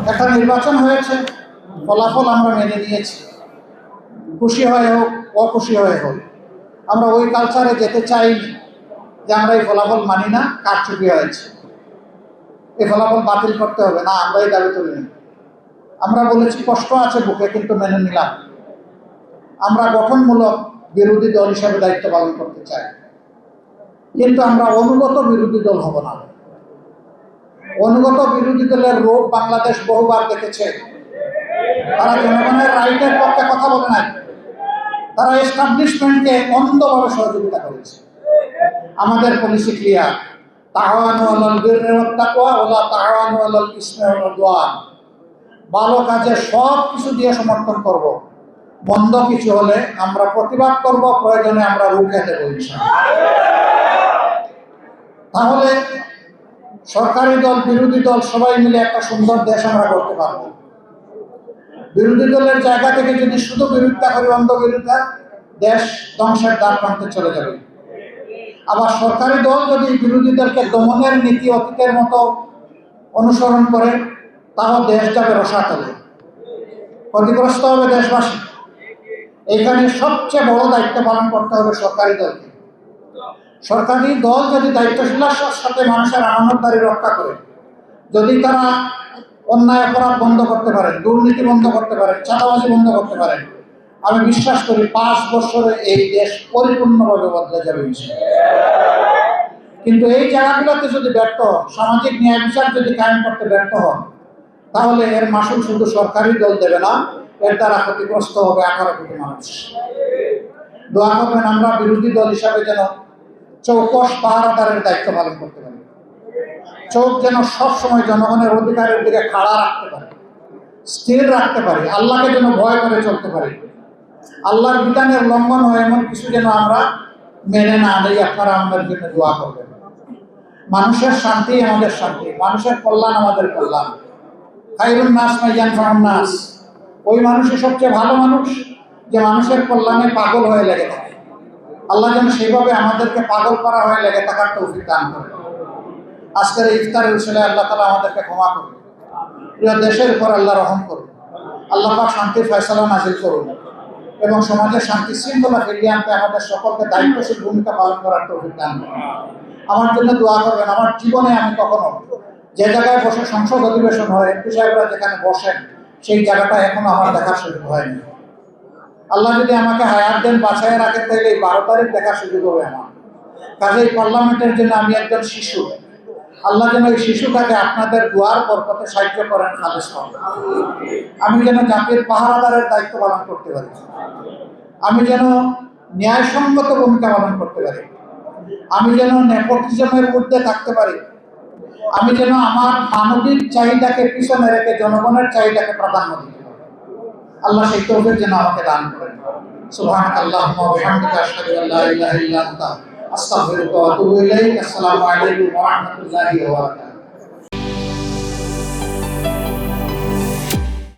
একটা নির্বাচন হয়েছে, ফলাফল আমরা মেনে নিয়েছি, খুশি হয়ে হোক অখুশি হয়ে হোক, আমরা ওই কালচারে যেতে চাইনি যে আমরা এই ফলাফল মানি না, কারচুপি হয়েছে, এই ফলাফল বাতিল করতে হবে না, আমরা এই দাবি তুলিনি। আমরা বলেছি কষ্ট আছে বুকে, কিন্তু মেনে নিলাম। আমরা গঠনমূলক বিরোধী দল হিসাবে দায়িত্ব পালন করতে চাই, কিন্তু আমরা অনুগত বিরোধী দল হব না। অনুগত বিরোধী দলের রূপ বাংলাদেশ বহুবার দেখেছে। তারা জনগণের রাইটের পক্ষে কথা বলে নাই, তারা এস্টাবলিশমেন্টকে অন্ধভাবে সহযোগিতা করেছে। আমাদের পলিসি ক্লিয়ার, তাআওয়ানু আলাল বিররি ওয়াত তাকওয়া ওয়ালা তাআওয়ানু আলাল ইসমি ওয়াল উদওয়ান। ভালো কাজে সব কিছু দিয়ে সমর্থন করব, মন্দ কিছু হলে আমরা প্রতিবাদ করব, প্রয়োজনে আমরা রুখে দেব ইনশাআল্লাহ। তাহলে সরকারি দল বিরোধী দল সবাই মিলে একটা সুন্দর দেশ আমরা করতে পারব। বিরোধী দলের জায়গা থেকে যদি শুধু বিরোধিতা করি, অন্ধ বিরোধিতা, দেশ ধ্বংসের দ্বার প্রান্তে চলে যাবে। আবার সরকারি দল যদি বিরোধী দলকে দমনের নীতি অতীতের মতো অনুসরণ করে, তাহলে দেশ যাবে রসাতলে, ক্ষতিগ্রস্ত হবে দেশবাসী। এখানে সবচেয়ে বড় দায়িত্ব পালন করতে হবে সরকারি দলকে। সরকারি দল যদি দায়িত্বশীলতার সাথে মানুষের আমানতদারি রক্ষা করে, যদি তারা অন্যায় অপরাধ বন্ধ করতে পারেন, দুর্নীতি বন্ধ করতে পারেন, চাঁদাবাজি বন্ধ করতে পারেন, আমি বিশ্বাস করি 5 বছরে এই দেশ পরিপূর্ণভাবে বদলে যাবে। কিন্তু এই জায়গাগুলোতে যদি ব্যর্থ হন, সামাজিক ন্যায় বিচার যদি কায়েম করতে ব্যর্থ হন, তাহলে এর মাসুল শুধু সরকারি দল দেবে না, এর দ্বারা ক্ষতিগ্রস্ত হবে 18 কোটি মানুষ। দোয়া করবেন আমরা বিরোধী দল হিসাবে যেন চৌকস পাহারাদারের দায়িত্ব পালন করতে পারি। চোখ যেন সবসময় জনগণের অধিকারের দিকে খাড়া রাখতে পারি, স্থির রাখতে পারি, আল্লাহকে যেন ভয় করে চলতে পারি। আল্লাহর বিধানের লঙ্ঘন হয় এমন কিছু যেন আমরা মেনে না নেই। আপনারা আমাদের জন্য দোয়া করবেন। মানুষের শান্তি আমাদের শান্তি, মানুষের কল্যাণ আমাদের কল্যাণ। খায়রুন নাস মান ইয়ানফাউন নাস, ওই মানুষই সবচেয়ে ভালো মানুষ যে মানুষের কল্যাণে পাগল হয়ে লেগে থাকে। আল্লাহ যেন সেইভাবে আমাদেরকে পাগল করা হয়ে লেগে থাকার তৌফিক দান করেন। আজকের এই ইফতারের উসিলায় আল্লাহ তাআলা আমাদেরকে ক্ষমা করুন। প্রিয় দেশের উপর আল্লাহ রহম করুন। আল্লাহ পাক শান্তির ফয়সালা নাজিল করুন এবং সমাজের শান্তি শৃঙ্খলা ফিরিয়ে আনতে আমাদের সকলকে দায়িত্বশীল ভূমিকা পালন করার তৌফিক দান করুন। আমার জন্য দোয়া করবেন। আমার জীবনে আমি কখনো যে জায়গায় বসে সংসদ অধিবেশন হয়, এমপি সাহেবরা যেখানে বসেন, সেই জায়গাটা এখনো আমার দেখার সুযোগ হয়নি। আল্লাহ যদি আমাকে হায়াত দেন, বাঁচায় রাখেন, তাহলে এই 12 তারিখ দেখার সুযোগ হবে আমার। কাজেই পার্লামেন্টের জন্য আমি একজন শিশু। আল্লাহ যেন এই শিশুটাকে আপনাদের দোয়ার বরকতে সাহায্য করেন, খালেস হন। আমি যেন জাতির পাহারাদারের দায়িত্ব পালন করতে পারি, আমি যেন ন্যায়সঙ্গত ভূমিকা পালন করতে পারি, আমি যেন নেপোটিজমের মধ্যে থাকতে পারি, আমি যেন আমার মানবিক চাহিদাকে পিছনে রেখে জনগণের চাহিদাকে প্রাধান্য দিতে পারি। আল্লাহ সেই তৌফিক যেন আমাকে দান করেন। সুবহানাকাল্লাহুম্মা ওয়া বিহামদিকা আশহাদু আল্লা ইলাহা ইল্লা আনতা আস্তাগফিরুকা ওয়া আতুবু ইলাইক। আসসালামু আলাইকুম ওয়া রাহমাতুল্লাহি ওয়া বারাকাতুহু।